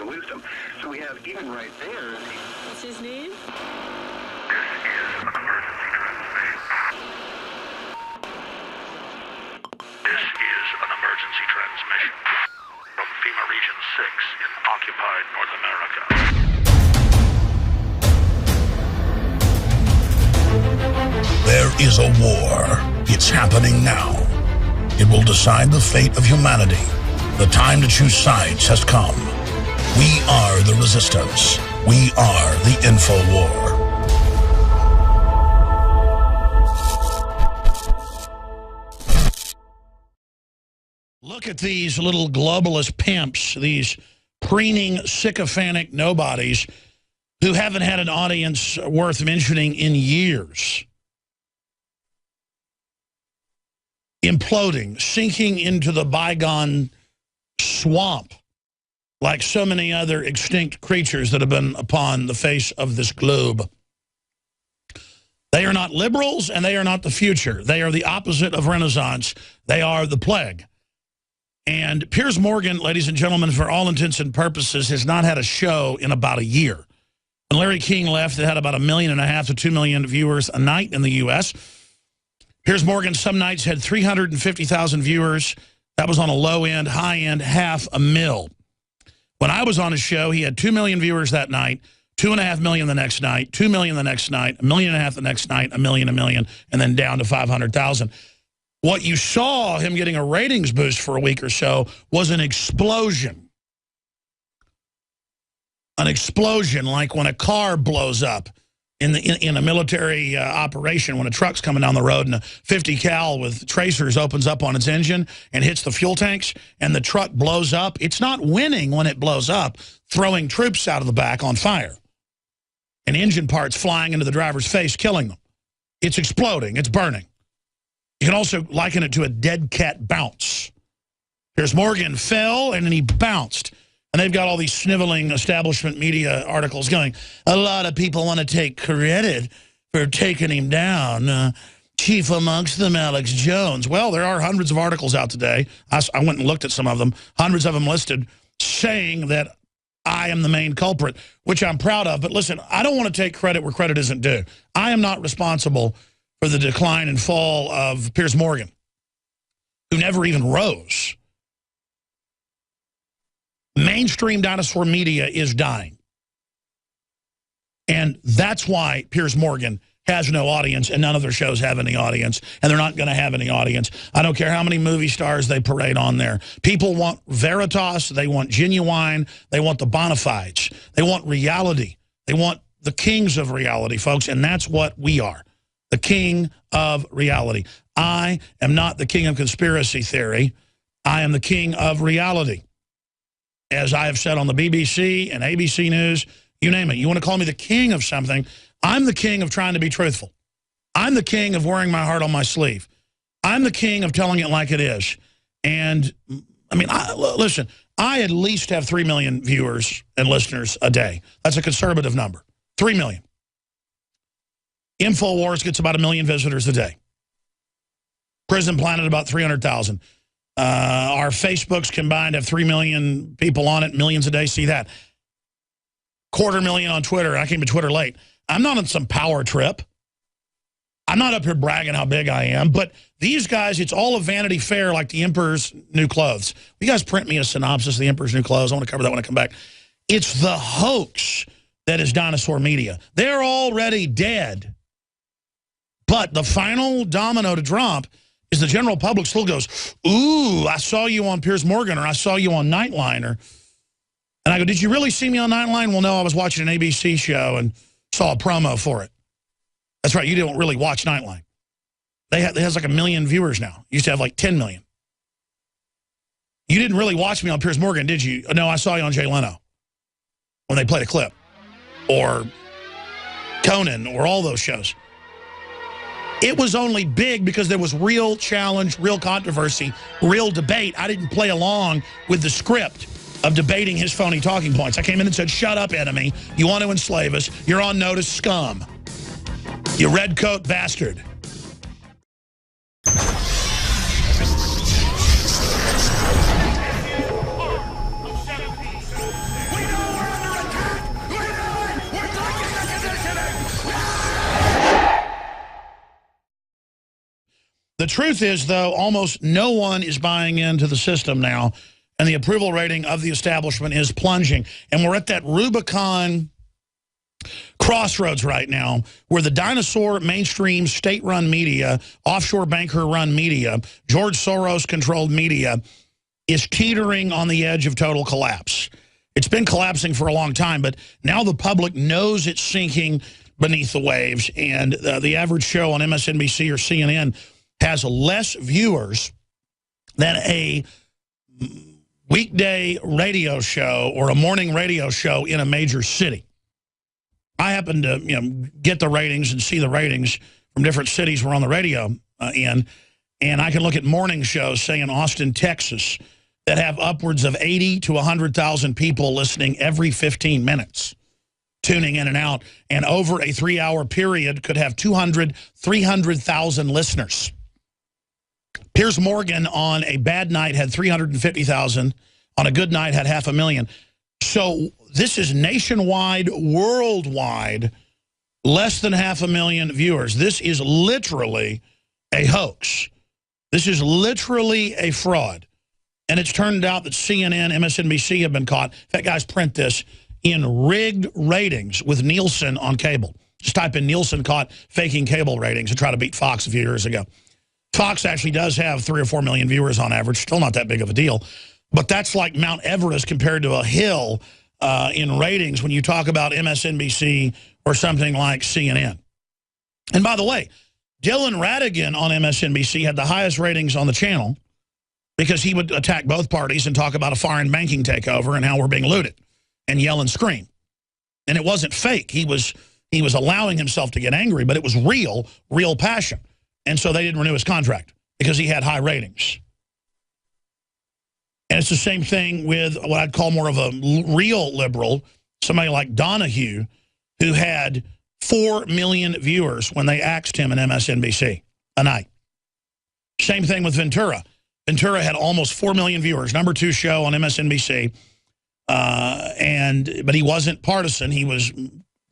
wisdom. So we have, even right there... What's his name? This is an emergency transmission from FEMA Region 6 in occupied North America. There is a war. It's happening now. It will decide the fate of humanity. The time to choose sides has come. We are the resistance. We are the InfoWar. Look at these little globalist pimps, these preening, sycophantic nobodies who haven't had an audience worth mentioning in years. Imploding, sinking into the bygone swamp like so many other extinct creatures that have been upon the face of this globe. They are not liberals and they are not the future. They are the opposite of Renaissance. They are the plague. And Piers Morgan, ladies and gentlemen, for all intents and purposes, has not had a show in about a year. When Larry King left, it had about 1.5 million to 2 million viewers a night in the U.S. Piers Morgan some nights had 350,000 viewers. That was on a low end, high end, 500,000. When I was on his show, he had 2 million viewers that night, 2.5 million the next night, 2 million the next night, 1.5 million the next night, a million, and then down to 500,000. What you saw him getting a ratings boost for a week or so was an explosion. An explosion like when a car blows up in a military operation, when a truck's coming down the road and a 50 cal with tracers opens up on its engine and hits the fuel tanks and the truck blows up. It's not winning when it blows up, throwing troops out of the back on fire and engine parts flying into the driver's face, killing them. It's exploding. It's burning. You can also liken it to a dead cat bounce. Piers Morgan fell and then he bounced. And they've got all these sniveling establishment media articles going, a lot of people want to take credit for taking him down. Chief amongst them, Alex Jones. Well, there are hundreds of articles out today. I went and looked at some of them, hundreds of them listed, saying that I am the main culprit, which I'm proud of. But listen, I don't want to take credit where credit isn't due. I am not responsible for the decline and fall of Piers Morgan, who never even rose. Mainstream dinosaur media is dying. And that's why Piers Morgan has no audience and none of their shows have any audience. And they're not going to have any audience. I don't care how many movie stars they parade on there. People want Veritas. They want Genuine. They want the bona fides. They want reality. They want the kings of reality, folks. And that's what we are. The king of reality. I am not the king of conspiracy theory. I am the king of reality. As I have said on the BBC and ABC News, you name it. You want to call me the king of something, I'm the king of trying to be truthful. I'm the king of wearing my heart on my sleeve. I'm the king of telling it like it is. And, I mean, listen, I at least have 3 million viewers and listeners a day. That's a conservative number. 3 million. InfoWars gets about 1 million visitors a day. Prison Planet about 300,000. Our Facebooks combined have 3 million people on it, millions a day. See that? 250,000 on Twitter. I came to Twitter late. I'm not on some power trip. I'm not up here bragging how big I am. But these guys, it's all a Vanity Fair like the Emperor's New Clothes. You guys print me a synopsis of the Emperor's New Clothes. I want to cover that when I come back. It's the hoax that is dinosaur media. They're already dead. But the final domino to drop is the general public still goes, ooh, I saw you on Piers Morgan, or I saw you on Nightline. And I go, did you really see me on Nightline? Well, no, I was watching an ABC show and saw a promo for it. That's right, you don't really watch Nightline. It has like 1 million viewers now. Used to have like 10 million. You didn't really watch me on Piers Morgan, did you? No, I saw you on Jay Leno when they played a clip. Or Conan, or all those shows. It was only big because there was real challenge, real controversy, real debate. I didn't play along with the script of debating his phony talking points. I came in and said, shut up, enemy. You want to enslave us. You're on notice, scum. You redcoat bastard. We know truth is, though, almost no one is buying into the system now, and the approval rating of the establishment is plunging. And we're at that Rubicon crossroads right now where the dinosaur, mainstream, state-run media, offshore banker-run media, George Soros-controlled media is teetering on the edge of total collapse. It's been collapsing for a long time, but now the public knows it's sinking beneath the waves, and the average show on MSNBC or CNN has less viewers than a weekday radio show or a morning radio show in a major city. I happen to get the ratings and see the ratings from different cities we're on the radio in, and I can look at morning shows, say in Austin, Texas, that have upwards of 80 to 100,000 people listening every 15 minutes, tuning in and out, and over a 3-hour period could have 200, 300,000 listeners. Piers Morgan on a bad night had 350,000, on a good night had 500,000. So this is nationwide, worldwide, less than 500,000 viewers. This is literally a hoax. This is literally a fraud. And it's turned out that CNN, MSNBC have been caught. In fact, guys, print this, in rigged ratings with Nielsen on cable. Just type in Nielsen caught faking cable ratings and try to beat Fox a few years ago. Fox actually does have 3 or 4 million viewers on average. Still not that big of a deal. But that's like Mount Everest compared to a hill in ratings when you talk about MSNBC or something like CNN. And by the way, Dylan Ratigan on MSNBC had the highest ratings on the channel because he would attack both parties and talk about a foreign banking takeover and how we're being looted and yell and scream. And it wasn't fake. He was allowing himself to get angry, but it was real passion. And so they didn't renew his contract because he had high ratings. And it's the same thing with what I'd call more of a real liberal, somebody like Donahue, who had 4 million viewers when they axed him in MSNBC a night. Same thing with Ventura. Ventura had almost 4 million viewers, #2 show on MSNBC, but he wasn't partisan. He was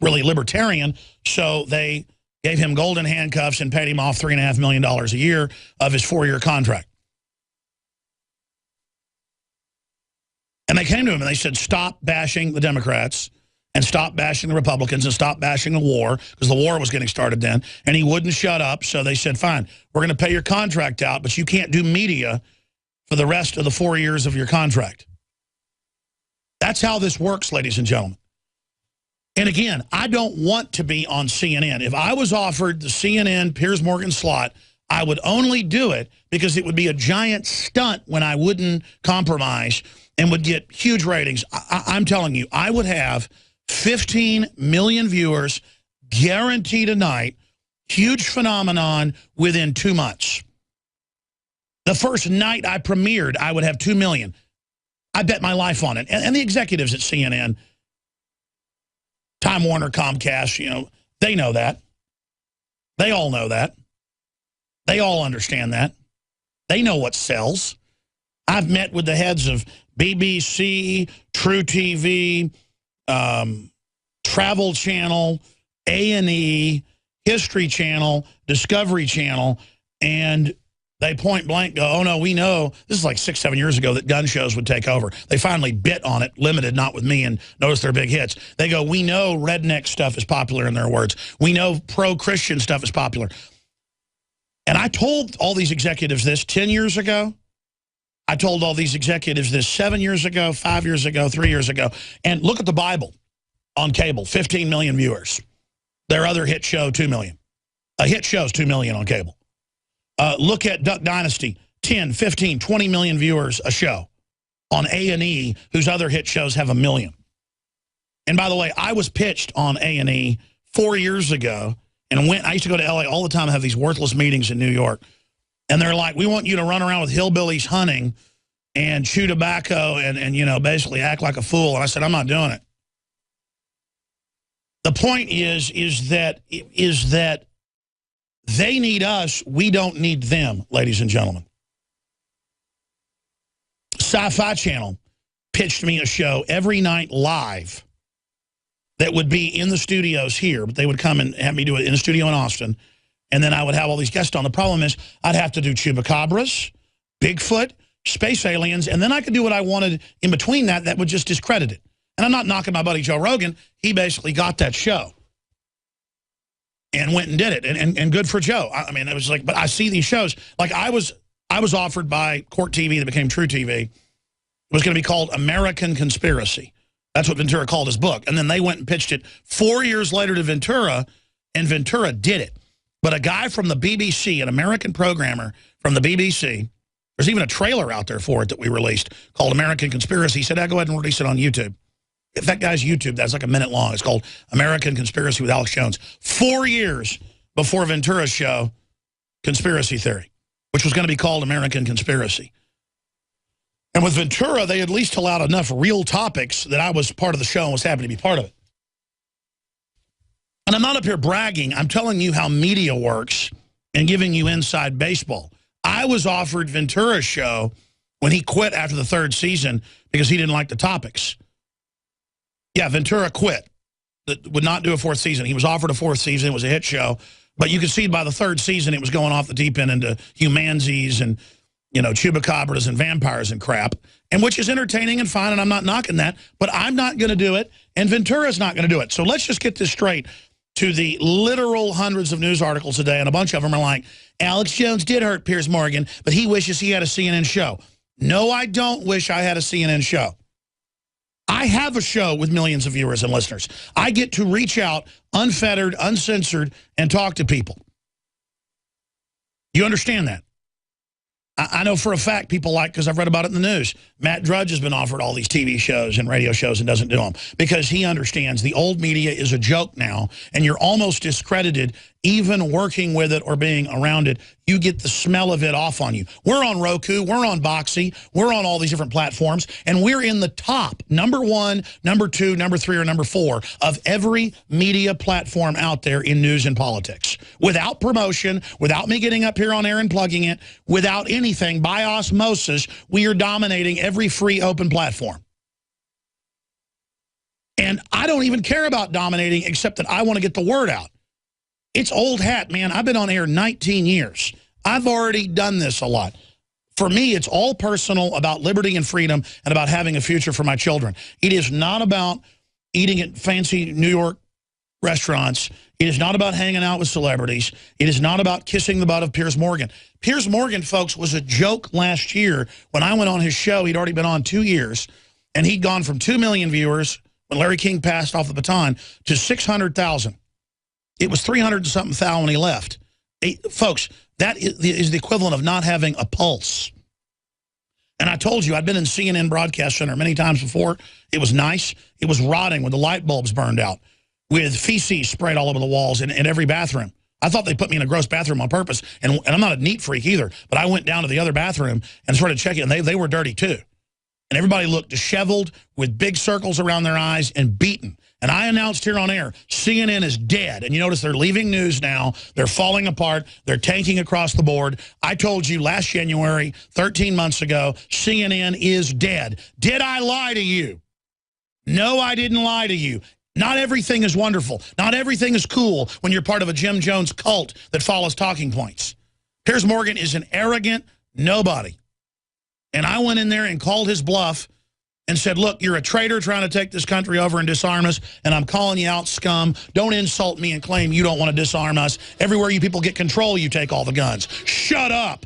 really libertarian, so they gave him golden handcuffs and paid him off $3.5 million a year of his 4-year contract. And they came to him and they said, stop bashing the Democrats and stop bashing the Republicans and stop bashing the war, because the war was getting started then. And he wouldn't shut up, so they said, fine, we're going to pay your contract out, but you can't do media for the rest of the 4 years of your contract. That's how this works, ladies and gentlemen. And again, I don't want to be on CNN. If I was offered the CNN Piers Morgan slot, I would only do it because it would be a giant stunt when I wouldn't compromise and would get huge ratings. I'm telling you, I would have 15 million viewers guaranteed a night, huge phenomenon within 2 months. The first night I premiered, I would have 2 million. I bet my life on it. And the executives at CNN, Time Warner, Comcast, they know that. They all know that. They all understand that. They know what sells. I've met with the heads of BBC, True TV, Travel Channel, A&E, History Channel, Discovery Channel, and they point blank go, oh no, we know, this is like 6, 7 years ago, that gun shows would take over. They finally bit on it, limited, not with me, and notice their big hits. They go, we know redneck stuff is popular, in their words. We know pro-Christian stuff is popular. And I told all these executives this 10 years ago. I told all these executives this 7 years ago, 5 years ago, 3 years ago. And look at the Bible on cable, 15 million viewers. Their other hit show, 2 million. A hit show's 2 million on cable. Look at Duck Dynasty, 10, 15, 20 million viewers a show on A&E, whose other hit shows have 1 million. And by the way, I was pitched on A&E 4 years ago, and I used to go to LA all the time and have these worthless meetings in New York. And they're like, we want you to run around with hillbillies hunting and chew tobacco and basically act like a fool. And I said, I'm not doing it. The point is that they need us, we don't need them, ladies and gentlemen. Sci-Fi Channel pitched me a show every night live that would be in the studios here, but they would come and have me do it in the studio in Austin. and then I would have all these guests on. The problem is I'd have to do chupacabras, Bigfoot, space aliens, and then I could do what I wanted in between that would just discredit it. And I'm not knocking my buddy Joe Rogan. He basically got that show and went and did it. And good for Joe. I mean, it was like, but I see these shows. Like I was offered by Court TV that became True TV. It was going to be called American Conspiracy. That's what Ventura called his book. And then they went and pitched it 4 years later to Ventura, and Ventura did it. But a guy from the BBC, an American programmer from the BBC, there's even a trailer out there for it that we released called American Conspiracy. He said, go ahead and release it on YouTube. If that guy's YouTube, that's like a minute long. It's called American Conspiracy with Alex Jones. 4 years before Ventura's show, Conspiracy Theory, which was going to be called American Conspiracy. And with Ventura, they at least allowed enough real topics that I was part of the show and was happy to be part of it. And I'm not up here bragging. I'm telling you how media works and giving you inside baseball. I was offered Ventura's show when he quit after the 3rd season because he didn't like the topics. Yeah, Ventura quit. Would not do a 4th season. He was offered a 4th season. It was a hit show. But you could see by the 3rd season it was going off the deep end into humanzees and, you know, chupacabras and vampires and crap, and which is entertaining and fine, and I'm not knocking that. But I'm not going to do it, and Ventura's not going to do it. So let's just get this straight. To the literal hundreds of news articles today, and a bunch of them are like, Alex Jones did hurt Piers Morgan, but he wishes he had a CNN show. No, I don't wish I had a CNN show. I have a show with millions of viewers and listeners. I get to reach out, unfettered, uncensored, and talk to people. You understand that? I know for a fact people like, because I've read about it in the news, Matt Drudge has been offered all these TV shows and radio shows and doesn't do them because he understands the old media is a joke now, and you're almost discredited even working with it or being around it. You get the smell of it off on you. We're on Roku, we're on Boxy, we're on all these different platforms, and we're in the top, number 1, number 2, number 3, or number 4 of every media platform out there in news and politics. Without promotion, without me getting up here on air and plugging it, without anything, by osmosis, we are dominating every free open platform. And I don't even care about dominating except that I want to get the word out. It's old hat, man. I've been on air 19 years. I've already done this a lot. For me, it's all personal about liberty and freedom and about having a future for my children. It is not about eating at fancy New York restaurants. It is not about hanging out with celebrities. It is not about kissing the butt of Piers Morgan. Piers Morgan, folks, was a joke last year. When I went on his show, he'd already been on 2 years, and he'd gone from 2 million viewers when Larry King passed off the baton to 600,000. It was 300-something thousand when he left. Folks, that is the equivalent of not having a pulse. And I told you, I'd been in CNN Broadcast Center many times before. It was nice. It was rotting when the light bulbs burned out, with feces sprayed all over the walls in every bathroom. I thought they put me in a gross bathroom on purpose, and I'm not a neat freak either, but I went down to the other bathroom and started checking, and they were dirty too. And everybody looked disheveled with big circles around their eyes and beaten. And I announced here on air, CNN is dead. And you notice they're leaving news now. They're falling apart. They're tanking across the board. I told you last January, 13 months ago, CNN is dead. Did I lie to you? No, I didn't lie to you. Not everything is wonderful. Not everything is cool when you're part of a Jim Jones cult that follows talking points. Piers Morgan is an arrogant nobody. And I went in there and called his bluff and said, look, you're a traitor trying to take this country over and disarm us, and I'm calling you out, scum. Don't insult me and claim you don't want to disarm us. Everywhere you people get control, you take all the guns. Shut up.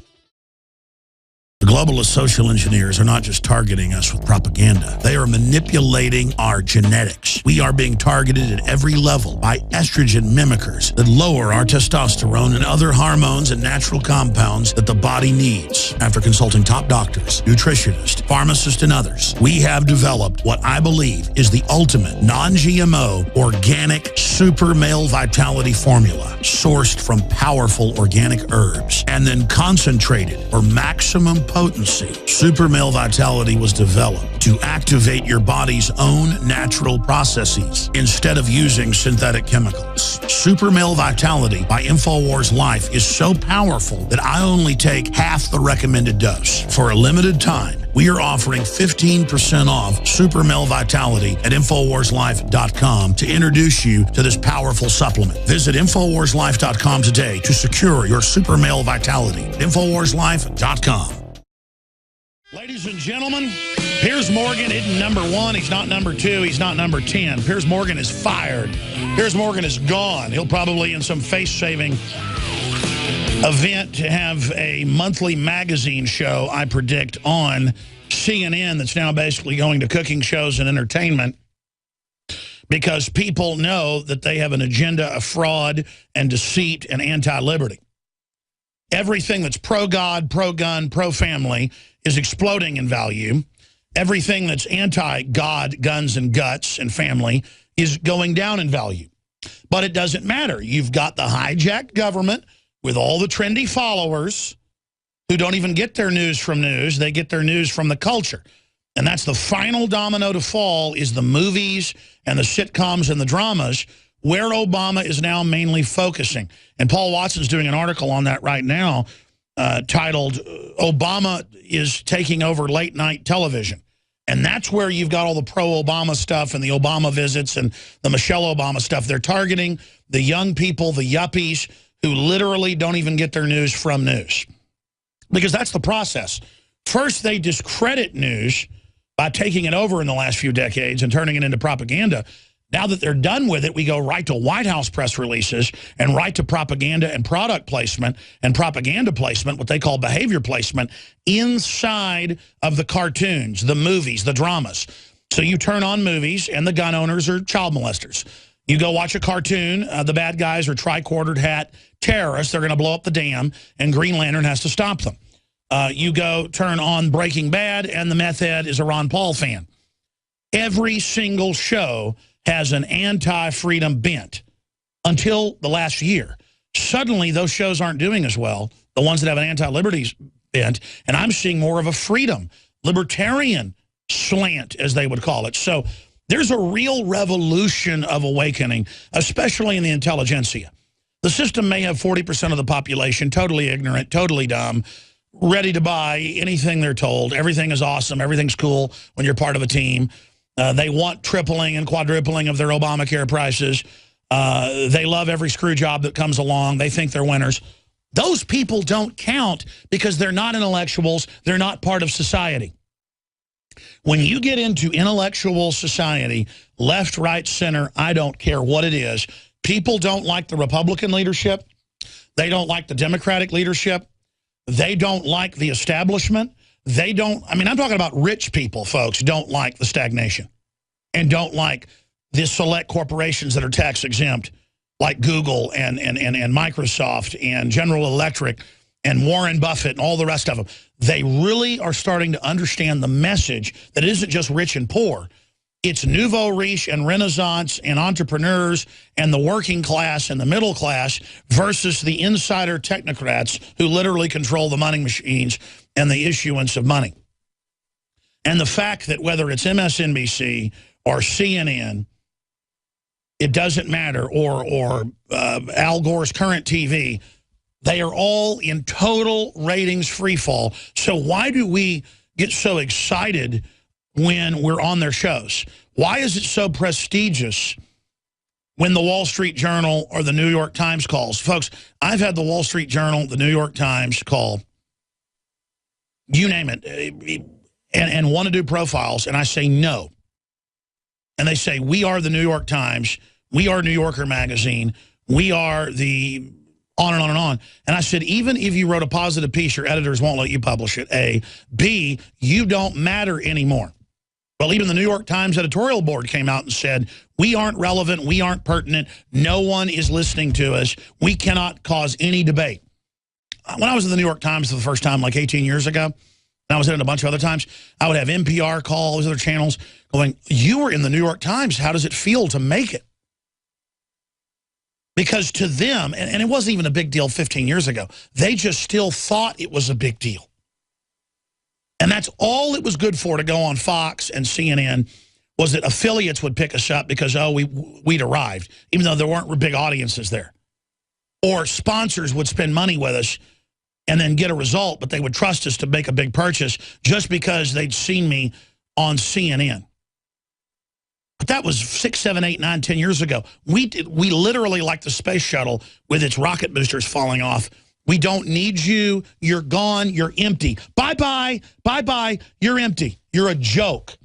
The globalist social engineers are not just targeting us with propaganda. They are manipulating our genetics. We are being targeted at every level by estrogen mimickers that lower our testosterone and other hormones and natural compounds that the body needs. After consulting top doctors, nutritionists, pharmacists, and others, we have developed what I believe is the ultimate non-GMO organic super male vitality formula sourced from powerful organic herbs and then concentrated for maximum potency. Super Male Vitality was developed to activate your body's own natural processes instead of using synthetic chemicals. Super Male Vitality by InfoWars Life is so powerful that I only take half the recommended dose. For a limited time, we are offering 15% off Super Male Vitality at InfoWarsLife.com to introduce you to this powerful supplement. Visit InfoWarsLife.com today to secure your Super Male Vitality. InfoWarsLife.com. Ladies and gentlemen, Piers Morgan isn't number 1. He's not number 2. He's not number 10. Piers Morgan is fired. Piers Morgan is gone. He'll probably, in some face-saving event, to have a monthly magazine show, I predict, on CNN that's now basically going to cooking shows and entertainment, because people know that they have an agenda of fraud and deceit and anti-liberty. Everything that's pro-God, pro-gun, pro-family is exploding in value. Everything that's anti-God, guns and guts and family is going down in value. But it doesn't matter. You've got the hijacked government with all the trendy followers who don't even get their news from news. They get their news from the culture. And that's the final domino to fall, is the movies and the sitcoms and the dramas, where Obama is now mainly focusing. And Paul Watson's doing an article on that right now titled, Obama is Taking Over Late Night Television. And that's where you've got all the pro-Obama stuff and the Obama visits and the Michelle Obama stuff. They're targeting the young people, the yuppies, who literally don't even get their news from news. Because that's the process. First, they discredit news by taking it over in the last few decades and turning it into propaganda. Now that they're done with it, we go right to White House press releases and right to propaganda and product placement and propaganda placement, what they call behavior placement, inside of the cartoons, the movies, the dramas. So you turn on movies and the gun owners are child molesters. You go watch a cartoon, the bad guys are tricornered hat terrorists. They're going to blow up the dam, and Green Lantern has to stop them. You go turn on Breaking Bad, and the meth head is a Ron Paul fan. Every single show has an anti-freedom bent until the last year. Suddenly, those shows aren't doing as well, the ones that have an anti-liberty bent, and I'm seeing more of a freedom, libertarian slant, as they would call it. So there's a real revolution of awakening, especially in the intelligentsia. The system may have 40% of the population totally ignorant, totally dumb, ready to buy anything they're told. Everything is awesome. Everything's cool when you're part of a team. They want tripling and quadrupling of their Obamacare prices. They love every screw job that comes along. They think they're winners. Those people don't count because they're not intellectuals. They're not part of society. When you get into intellectual society, left, right, center, I don't care what it is, people don't like the Republican leadership. They don't like the Democratic leadership. They don't like the establishment. They don't, I mean, I'm talking about rich people, folks, don't like the stagnation and don't like the select corporations that are tax exempt, like Google and Microsoft and General Electric and Warren Buffett and all the rest of them. They really are starting to understand the message that it isn't just rich and poor. It's nouveau riche and renaissance and entrepreneurs and the working class and the middle class versus the insider technocrats who literally control the money machines and the issuance of money. And the fact that whether it's MSNBC or CNN, it doesn't matter, or Al Gore's Current TV, they are all in total ratings free fall. So why do we get so excited when we're on their shows? Why is it so prestigious when the Wall Street Journal or the New York Times calls? Folks, I've had the Wall Street Journal, the New York Times call, you name it, and want to do profiles, and I say no. And they say, we are the New York Times, we are New Yorker Magazine, we are the on and on and on. And I said, even if you wrote a positive piece, your editors won't let you publish it, A. B, you don't matter anymore. Well, even the New York Times editorial board came out and said, we aren't relevant, we aren't pertinent, no one is listening to us, we cannot cause any debate. When I was in the New York Times for the first time, like 18 years ago, and I was in it a bunch of other times, I would have NPR call, all these other channels going, you were in the New York Times, how does it feel to make it? Because to them, and it wasn't even a big deal 15 years ago, they just still thought it was a big deal. And that's all it was good for, to go on Fox and CNN, was that affiliates would pick us up because, oh, we'd arrived, even though there weren't big audiences there. Or sponsors would spend money with us and then get a result, but they would trust us to make a big purchase just because they'd seen me on CNN. But that was 6, 7, 8, 9, 10 years ago. We literally, like the space shuttle with its rocket boosters falling off, we don't need you. You're gone. You're empty. Bye-bye. Bye-bye. You're empty. You're a joke.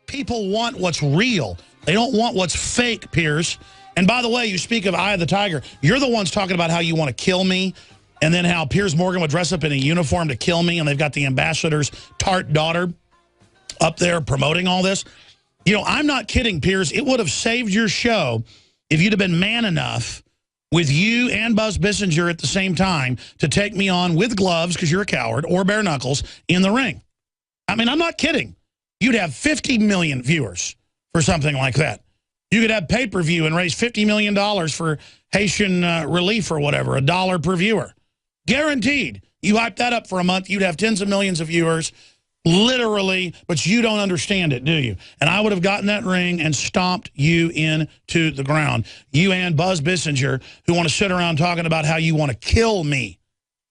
People want what's real. They don't want what's fake, Piers. And by the way, you speak of Eye of the Tiger. You're the ones talking about how you want to kill me, and then how Piers Morgan would dress up in a uniform to kill me, and they've got the ambassador's tart daughter up there promoting all this. You know, I'm not kidding, Piers. It would have saved your show if you'd have been man enough with you and Buzz Bissinger at the same time to take me on with gloves, because you're a coward, or bare knuckles, in the ring. I mean, I'm not kidding. You'd have 50 million viewers for something like that. You could have pay-per-view and raise $50 million for Haitian relief or whatever, $1 per viewer. Guaranteed. You hype that up for a month, you'd have tens of millions of viewers, literally, but you don't understand it, do you? And I would have gotten that ring and stomped you into the ground. You and Buzz Bissinger, who want to sit around talking about how you want to kill me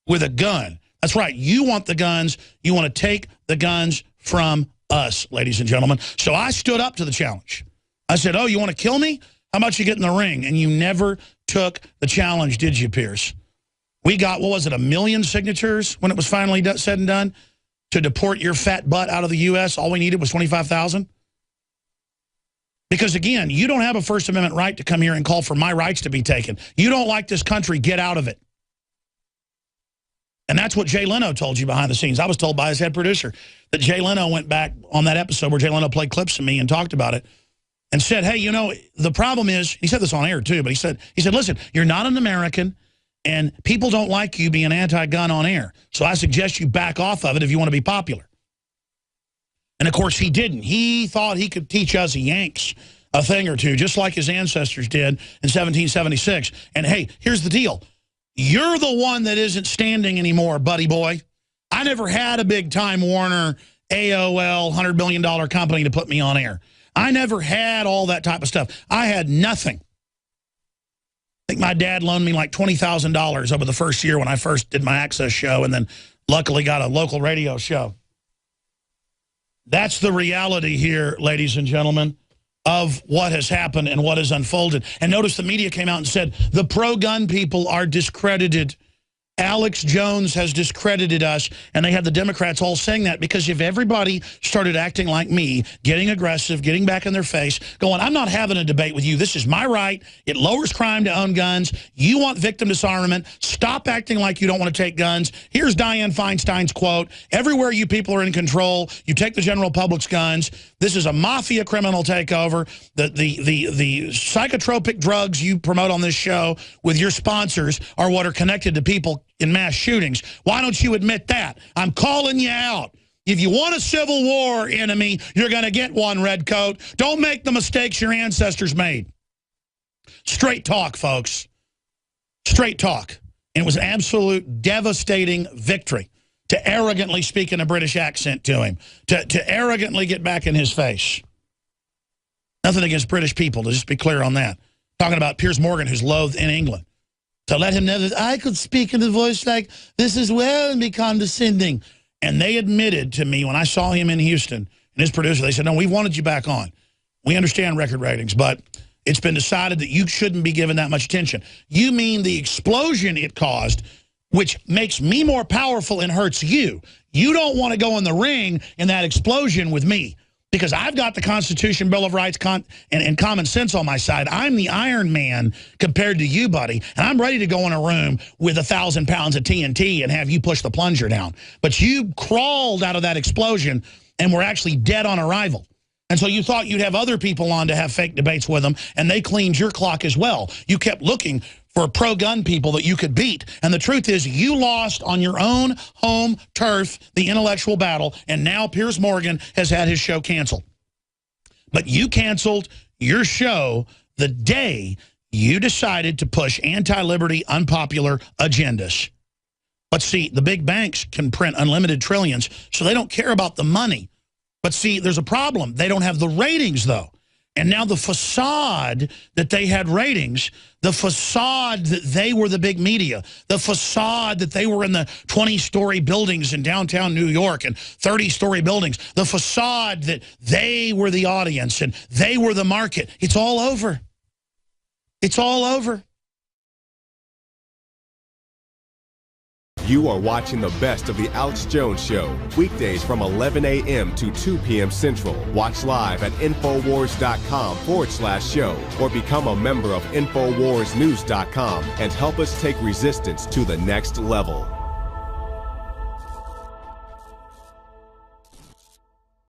with a gun. That's right. You want the guns. You want to take the guns from us, ladies and gentlemen. So I stood up to the challenge. I said, oh, you want to kill me? How about you get in the ring? And you never took the challenge, did you, Piers? We got, what was it, 1 million signatures when it was finally said and done to deport your fat butt out of the U.S.? All we needed was 25,000? Because, again, you don't have a First Amendment right to come here and call for my rights to be taken. You don't like this country, get out of it. And that's what Jay Leno told you behind the scenes. I was told by his head producer that Jay Leno went back on that episode where Jay Leno played clips of me and talked about it and said, hey, you know, the problem is, he said this on air too, but he said, listen, you're not an American and people don't like you being anti-gun on air. So I suggest you back off of it if you want to be popular. And of course he didn't. He thought he could teach us Yanks a thing or two, just like his ancestors did in 1776. And hey, here's the deal. You're the one that isn't standing anymore, buddy boy. I never had a big Time Warner, AOL, $100 billion company to put me on air. I never had all that type of stuff. I had nothing. I think my dad loaned me like $20,000 over the first year when I first did my Access show, and then luckily got a local radio show. That's the reality here, ladies and gentlemen, of what has happened and what has unfolded. And notice the media came out and said, the pro-gun people are discredited. Alex Jones has discredited us, and they had the Democrats all saying that because if everybody started acting like me, getting aggressive, getting back in their face, going, I'm not having a debate with you. This is my right. It lowers crime to own guns. You want victim disarmament. Stop acting like you don't want to take guns. Here's Dianne Feinstein's quote. Everywhere you people are in control, you take the general public's guns. This is a mafia criminal takeover. The psychotropic drugs you promote on this show with your sponsors are what are connected to people in mass shootings. Why don't you admit that? I'm calling you out. If you want a civil war, enemy, you're going to get one, Redcoat. Don't make the mistakes your ancestors made. Straight talk, folks. Straight talk. And it was an absolute devastating victory to arrogantly speak in a British accent to him, to arrogantly get back in his face. Nothing against British people, to just be clear on that. Talking about Piers Morgan, who's loathed in England. To let him know that I could speak in a voice like this as well and be condescending. And they admitted to me when I saw him in Houston, and his producer, they said, no, we wanted you back on. We understand record ratings, but it's been decided that you shouldn't be given that much attention. You mean the explosion it caused, which makes me more powerful and hurts you. You don't want to go in the ring in that explosion with me. Because I've got the Constitution, Bill of Rights, and common sense on my side. I'm the Iron Man compared to you, buddy. And I'm ready to go in a room with 1,000 pounds of TNT and have you push the plunger down. But you crawled out of that explosion and were actually dead on arrival. And so you thought you'd have other people on to have fake debates with them, and they cleaned your clock as well. You kept looking for pro-gun people that you could beat. And the truth is, you lost on your own home turf the intellectual battle, and now Piers Morgan has had his show canceled. But you canceled your show the day you decided to push anti-liberty, unpopular agendas. But see, the big banks can print unlimited trillions, so they don't care about the money. But see, there's a problem. They don't have the ratings, though. And now the facade that they had ratings, the facade that they were the big media, the facade that they were in the 20-story buildings in downtown New York and 30-story buildings, the facade that they were the audience and they were the market, it's all over. It's all over. You are watching the best of the Alex Jones Show, weekdays from 11 a.m. to 2 p.m. Central. Watch live at Infowars.com/show or become a member of InfoWarsNews.com and help us take resistance to the next level.